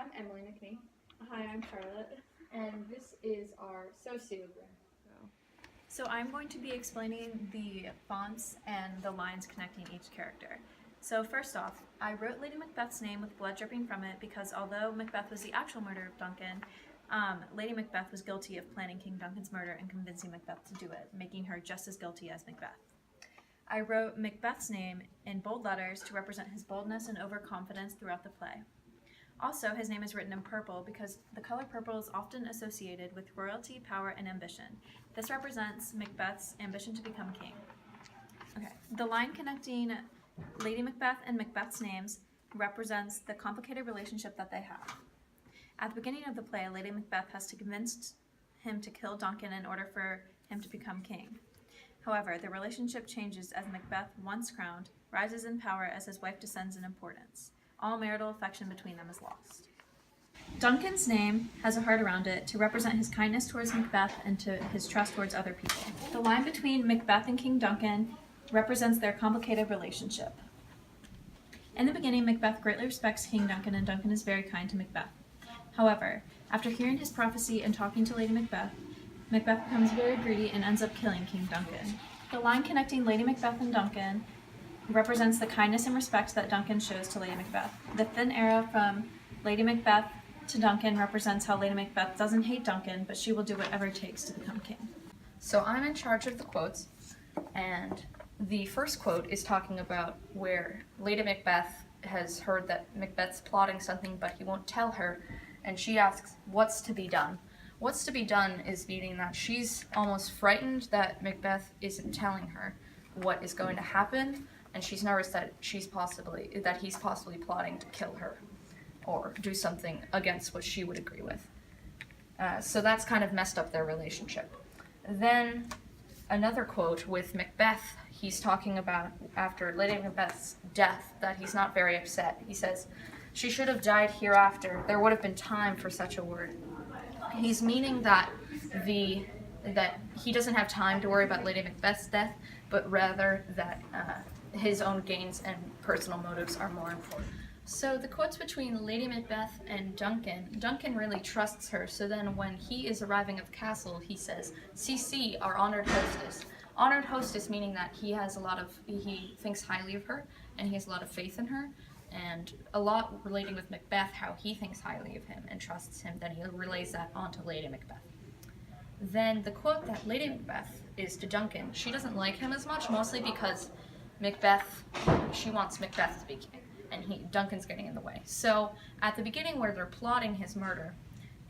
I'm Emily McNee. Hi, I'm Charlotte. And this is our sociogram. So I'm going to be explaining the fonts and the lines connecting each character. So first off, I wrote Lady Macbeth's name with blood dripping from it because although Macbeth was the actual murderer of Duncan, Lady Macbeth was guilty of planning King Duncan's murder and convincing Macbeth to do it, making her just as guilty as Macbeth. I wrote Macbeth's name in bold letters to represent his boldness and overconfidence throughout the play. Also, his name is written in purple because the color purple is often associated with royalty, power, and ambition. This represents Macbeth's ambition to become king. Okay. The line connecting Lady Macbeth and Macbeth's names represents the complicated relationship that they have. At the beginning of the play, Lady Macbeth has to convince him to kill Duncan in order for him to become king. However, the relationship changes as Macbeth, once crowned, rises in power as his wife descends in importance. All marital affection between them is lost. Duncan's name has a heart around it to represent his kindness towards Macbeth and to his trust towards other people. The line between Macbeth and King Duncan represents their complicated relationship. In the beginning, Macbeth greatly respects King Duncan, and Duncan is very kind to Macbeth. However, after hearing his prophecy and talking to Lady Macbeth, Macbeth becomes very greedy and ends up killing King Duncan. The line connecting Lady Macbeth and Duncan represents the kindness and respect that Duncan shows to Lady Macbeth. The thin arrow from Lady Macbeth to Duncan represents how Lady Macbeth doesn't hate Duncan, but she will do whatever it takes to become king. So I'm in charge of the quotes, and the first quote is talking about where Lady Macbeth has heard that Macbeth's plotting something, but he won't tell her, and she asks, "What's to be done?" What's to be done is meaning that she's almost frightened that Macbeth isn't telling her what is going to happen, and she's nervous that he's possibly plotting to kill her or do something against what she would agree with. So that's kind of messed up their relationship. Then another quote with Macbeth, he's talking about after Lady Macbeth's death that he's not very upset. He says, "She should have died hereafter. There would have been time for such a word." He's meaning that he doesn't have time to worry about Lady Macbeth's death, but rather that his own gains and personal motives are more important. So the quotes between Lady Macbeth and Duncan really trusts her, so then when he is arriving at the castle, he says, "CC, our honored hostess." Honored hostess meaning that he thinks highly of her, and he has a lot of faith in her, and a lot relating with Macbeth, how he thinks highly of him and trusts him, then he relays that onto Lady Macbeth. Then the quote that Lady Macbeth is to Duncan, she doesn't like him as much, mostly because she wants Macbeth to be king, and Duncan's getting in the way. So at the beginning where they're plotting his murder,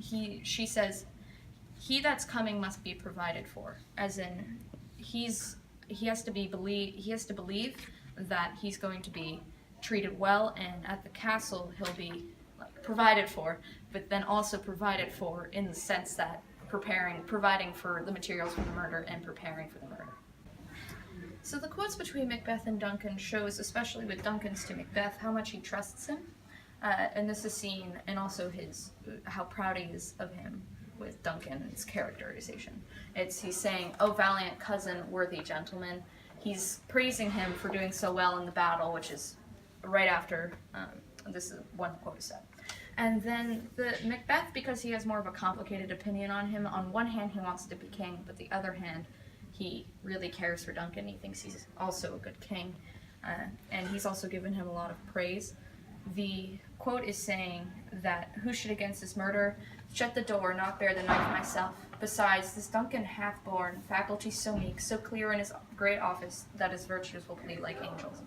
she says, "He that's coming must be provided for," as in he has to believe that he's going to be treated well, and at the castle he'll be provided for, but then also provided for in the sense that providing for the materials for the murder and preparing for the murder. So the quotes between Macbeth and Duncan shows, especially with Duncan's to Macbeth, how much he trusts him, and this is seen, and also how proud he is of him with Duncan's characterization. He's saying, "Oh valiant cousin, worthy gentleman." He's praising him for doing so well in the battle, which is right after this is one quote is said. And then the Macbeth, because he has more of a complicated opinion on him, on one hand he wants to be king, but the other hand he really cares for Duncan. He thinks he's also a good king, and he's also given him a lot of praise. The quote is saying that, "Who should against this murder shut the door, not bear the knife myself? Besides, this Duncan hath borne faculty so meek, so clear in his great office, that his virtues will plead like angels."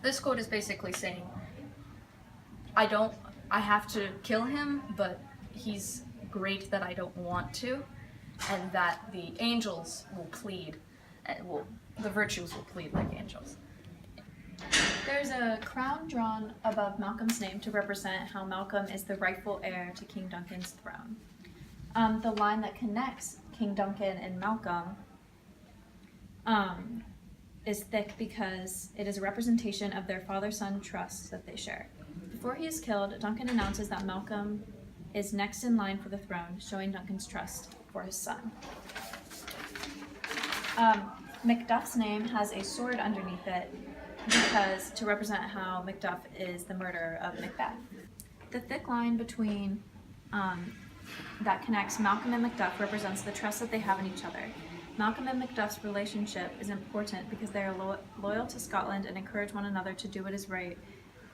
This quote is basically saying, I have to kill him, but he's great that I don't want to, and that the angels will plead, the virtues will plead like angels. There's a crown drawn above Malcolm's name to represent how Malcolm is the rightful heir to King Duncan's throne. The line that connects King Duncan and Malcolm is thick because it is a representation of their father-son trust that they share. Before he is killed, Duncan announces that Malcolm is next in line for the throne, showing Duncan's trust for his son. Macduff's name has a sword underneath it to represent how Macduff is the murderer of Macbeth. The thick line between that connects Malcolm and Macduff represents the trust that they have in each other. Malcolm and Macduff's relationship is important because they are loyal to Scotland and encourage one another to do what is right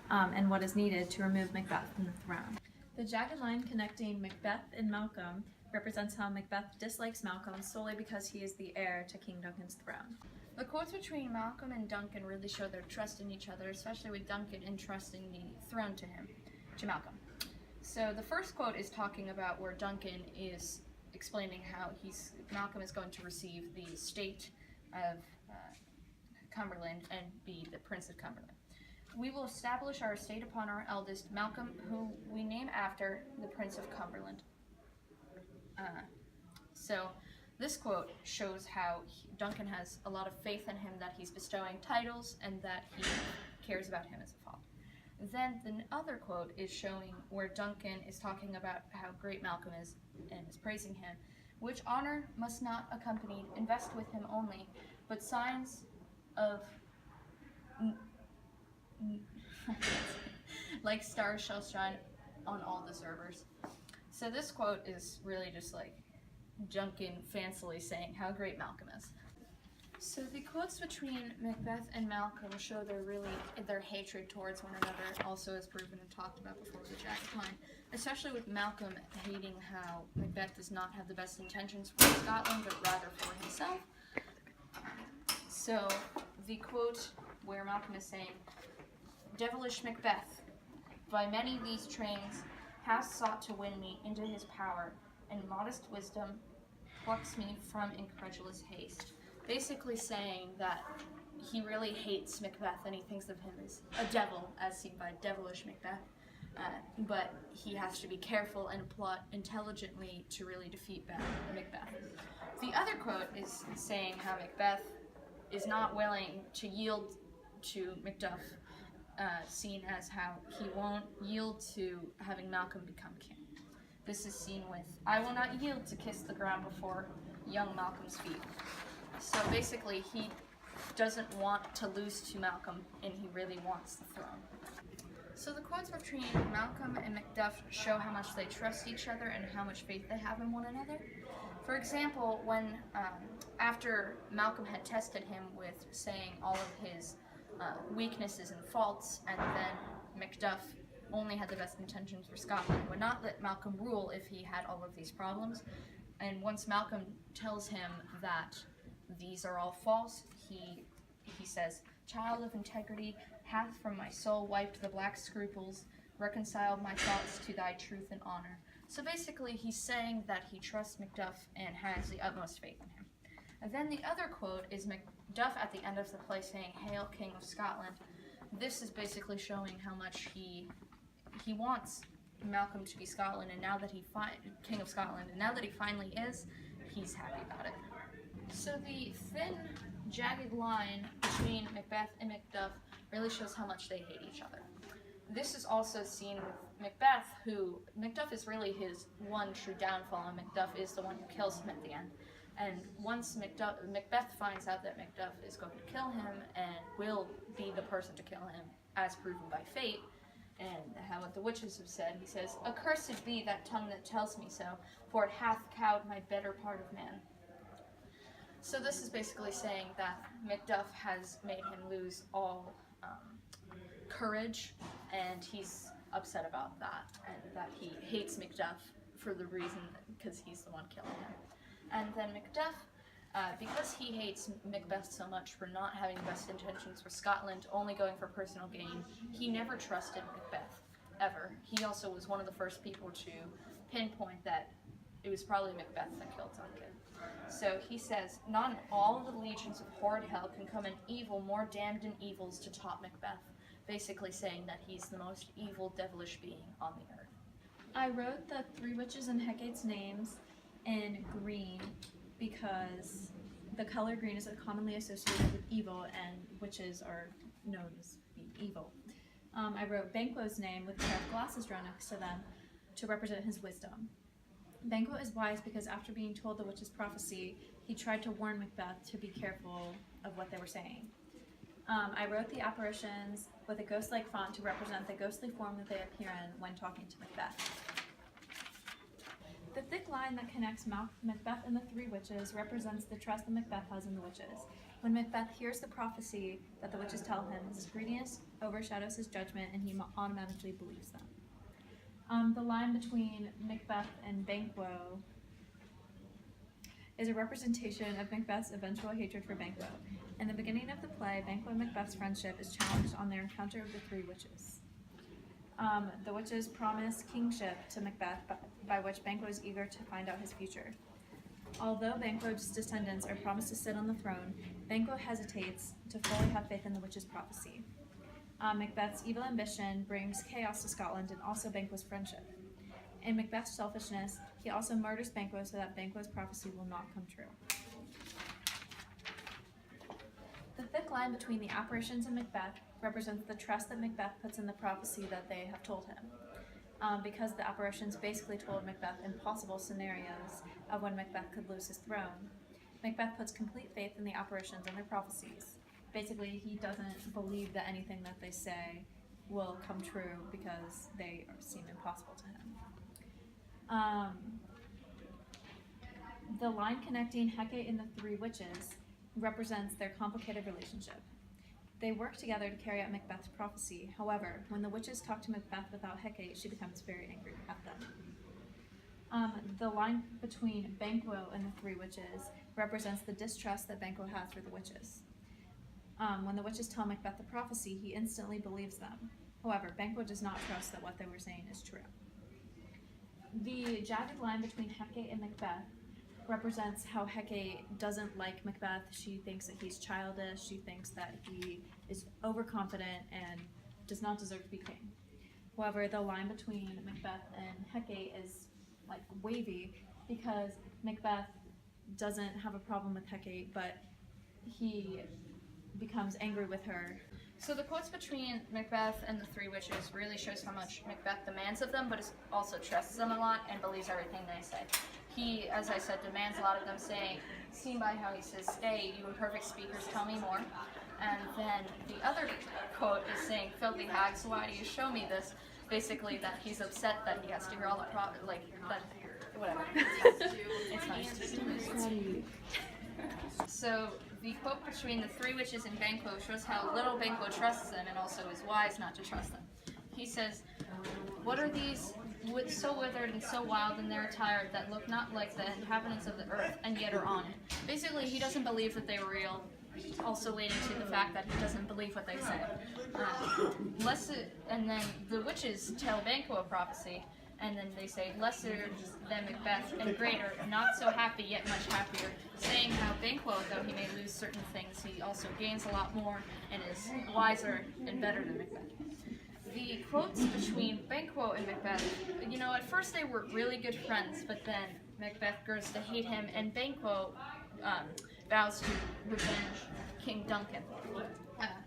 and what is needed to remove Macbeth from the throne. The jagged line connecting Macbeth and Malcolm represents how Macbeth dislikes Malcolm solely because he is the heir to King Duncan's throne. The quotes between Malcolm and Duncan really show their trust in each other, especially with Duncan entrusting the throne to Malcolm. So the first quote is talking about where Duncan is explaining how Malcolm is going to receive the state of Cumberland and be the Prince of Cumberland. We will establish our estate upon our eldest, Malcolm, who we name after the Prince of Cumberland. So this quote shows how Duncan has a lot of faith in him, that he's bestowing titles and that he cares about him as a father. Then the other quote is showing where Duncan is talking about how great Malcolm is and is praising him, which honor must not accompany, invest with him only, but signs of like stars shall shine on all deservers. So this quote is really just like Duncan fancily saying how great Malcolm is. So the quotes between Macbeth and Malcolm show their hatred towards one another, also as proven and talked about before with the jagged line, especially with Malcolm hating how Macbeth does not have the best intentions for Scotland, but rather for himself. So the quote where Malcolm is saying, "Devilish Macbeth, by many these trains has sought to win me into his power, and modest wisdom plucks me from incredulous haste." Basically saying that he really hates Macbeth and he thinks of him as a devil, as seen by devilish Macbeth, but he has to be careful and plot intelligently to really defeat Macbeth. The other quote is saying how Macbeth is not willing to yield to Macduff, seen as how he won't yield to having Malcolm become king. This is seen with, "I will not yield to kiss the ground before young Malcolm's feet." So basically, he doesn't want to lose to Malcolm, and he really wants the throne. So the quotes between Malcolm and Macduff show how much they trust each other and how much faith they have in one another. For example, when after Malcolm had tested him with saying all of his weaknesses and faults, and then Macduff only had the best intentions for Scotland, would not let Malcolm rule if he had all of these problems. And once Malcolm tells him that these are all false, he says, "Child of integrity, hath from my soul wiped the black scruples, reconciled my thoughts to thy truth and honor." So basically, he's saying that he trusts Macduff and has the utmost faith in him. And then the other quote is Macduff at the end of the play saying, "Hail, King of Scotland." This is basically showing how much he wants Malcolm to be Scotland, and now that King of Scotland, and now that he finally is, he's happy about it. So the thin, jagged line between Macbeth and Macduff really shows how much they hate each other. This is also seen with Macbeth, Macduff is really his one true downfall, and Macduff is the one who kills him at the end. And once Macbeth finds out that Macduff is going to kill him and will be the person to kill him, as proven by fate, and how the witches have said, he says, "Accursed be that tongue that tells me so, for it hath cowed my better part of man." So this is basically saying that Macduff has made him lose all courage, and he's upset about that, and that he hates Macduff for the reason because he's the one killing him. And then Macduff, because he hates Macbeth so much for not having the best intentions for Scotland, only going for personal gain, he never trusted Macbeth, ever. He also was one of the first people to pinpoint that it was probably Macbeth that killed Duncan. So he says, "Not all the legions of horrid hell can come an evil more damned in evils to top Macbeth," basically saying that he's the most evil, devilish being on the earth. I wrote the three witches in Hecate's names in green because the color green is commonly associated with evil, and witches are known as being evil. I wrote Banquo's name with a pair of glasses drawn next to them to represent his wisdom. Banquo is wise because after being told the witch's prophecy, he tried to warn Macbeth to be careful of what they were saying. I wrote the apparitions with a ghost-like font to represent the ghostly form that they appear in when talking to Macbeth. The thick line that connects Macbeth and the three witches represents the trust that Macbeth has in the witches. When Macbeth hears the prophecy that the witches tell him, his greediness overshadows his judgment and he automatically believes them. The line between Macbeth and Banquo is a representation of Macbeth's eventual hatred for Banquo. In the beginning of the play, Banquo and Macbeth's friendship is challenged on their encounter with the three witches. The witches promise kingship to Macbeth, by which Banquo is eager to find out his future. Although Banquo's descendants are promised to sit on the throne, Banquo hesitates to fully have faith in the witches' prophecy. Macbeth's evil ambition brings chaos to Scotland and also Banquo's friendship. In Macbeth's selfishness, he also murders Banquo so that Banquo's prophecy will not come true. The thick line between the apparitions and Macbeth represents the trust that Macbeth puts in the prophecy that they have told him. Because the apparitions basically told Macbeth impossible scenarios of when Macbeth could lose his throne, Macbeth puts complete faith in the apparitions and their prophecies. Basically, he doesn't believe that anything that they say will come true because they seem impossible to him. The line connecting Hecate and the three witches represents their complicated relationship. They work together to carry out Macbeth's prophecy. However, when the witches talk to Macbeth without Hecate, she becomes very angry at them. The line between Banquo and the three witches represents the distrust that Banquo has for the witches. When the witches tell Macbeth the prophecy, he instantly believes them. However, Banquo does not trust that what they were saying is true. The jagged line between Hecate and Macbeth represents how Hecate doesn't like Macbeth. She thinks that he's childish. She thinks that he is overconfident and does not deserve to be king. However, the line between Macbeth and Hecate is like wavy because Macbeth doesn't have a problem with Hecate, but he becomes angry with her. So the quotes between Macbeth and the three witches really shows how much Macbeth demands of them, but also trusts them a lot and believes everything they say. He, as I said, demands a lot of them, saying, seen by how he says, "Stay, you imperfect speakers, tell me more." And then the other quote is saying, "Filthy hags, why do you show me this?" Basically that he's upset that he has to hear all the whatever. It's fine. So the quote between the three witches and Banquo shows how little Banquo trusts them and also is wise not to trust them. He says, "What are these so withered and so wild in their attire that look not like the inhabitants of the earth and yet are on it?" Basically, he doesn't believe that they were real, also leading to the fact that he doesn't believe what they say. And then the witches tell Banquo a prophecy, and then they say, "Lesser than Macbeth and greater, not so happy yet much happier," saying how Banquo, though he may lose certain things, he also gains a lot more and is wiser and better than Macbeth. The quotes between Banquo and Macbeth, at first they were really good friends, but then Macbeth grows to hate him, and Banquo vows to revenge King Duncan.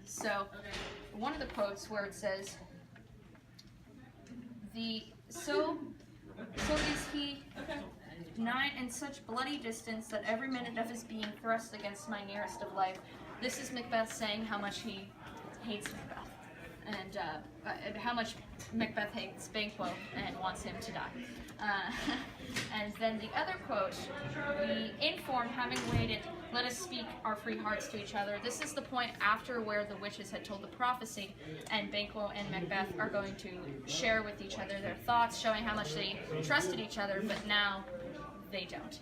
So one of the quotes where it says, So is he nigh in such bloody distance that every minute of his being thrust against my nearest of life. This is Macbeth saying how much he hates Macbeth, and how much Macbeth hates Banquo and wants him to die. And then the other quote, "We inform, having waited, let us speak our free hearts to each other." This is the point after where the witches had told the prophecy, and Banquo and Macbeth are going to share with each other their thoughts, showing how much they trusted each other, but now they don't.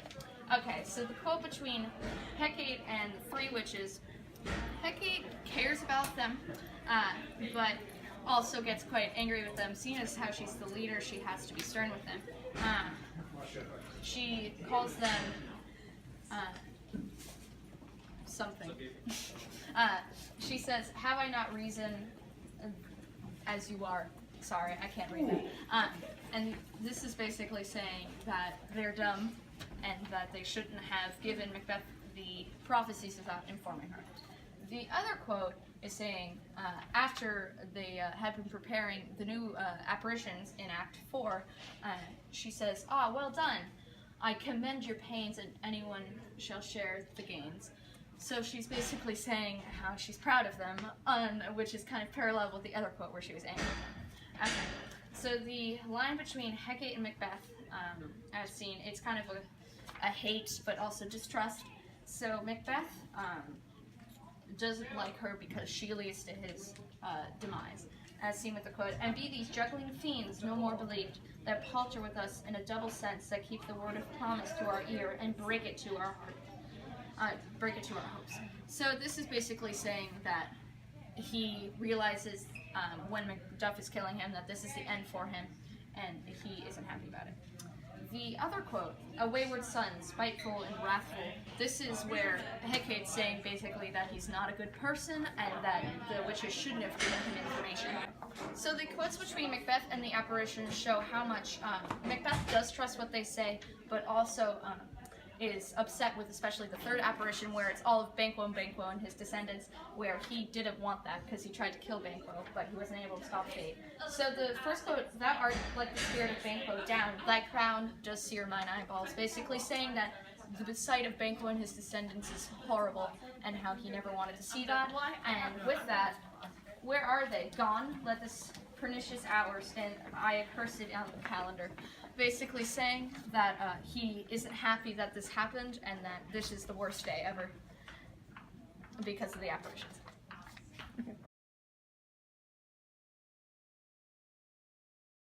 Okay, so the quote between Hecate and the three witches, Hecate cares about them, but also gets quite angry with them. Seeing as how she's the leader, she has to be stern with them. She calls them something. She says, "Have I not reason as you are?" Sorry, I can't read that. And this is basically saying that they're dumb and that they shouldn't have given Macbeth the prophecies without informing her. The other quote is saying, after they had been preparing the new apparitions in Act 4, she says, "Ah, well done. I commend your pains, and anyone shall share the gains." So she's basically saying how she's proud of them, which is kind of parallel with the other quote where she was angry. Okay. So the line between Hecate and Macbeth, as seen, it's kind of a hate, but also distrust. So Macbeth doesn't like her because she leads to his demise, as seen with the quote, "And be these juggling fiends no more believed, that palter with us in a double sense, that keep the word of promise to our ear, and break it to our heart, break it to our hopes." So this is basically saying that he realizes when Macduff is killing him that this is the end for him, and he isn't happy about it. The other quote, "A wayward son, spiteful and wrathful," this is where Hecate's saying basically that he's not a good person and that the witches shouldn't have given him information. So the quotes between Macbeth and the apparition show how much Macbeth does trust what they say, but also is upset with especially the third apparition where it's all of Banquo and his descendants, where he didn't want that because he tried to kill Banquo, but he wasn't able to stop fate. So the first quote, "That art like the spirit of Banquo down, thy crown does sear mine eyeballs," basically saying that the sight of Banquo and his descendants is horrible and how he never wanted to see that. And with that, where are they? Gone? Let this pernicious hour stand I accursed on the calendar. Basically saying that he isn't happy that this happened and that this is the worst day ever because of the apparitions.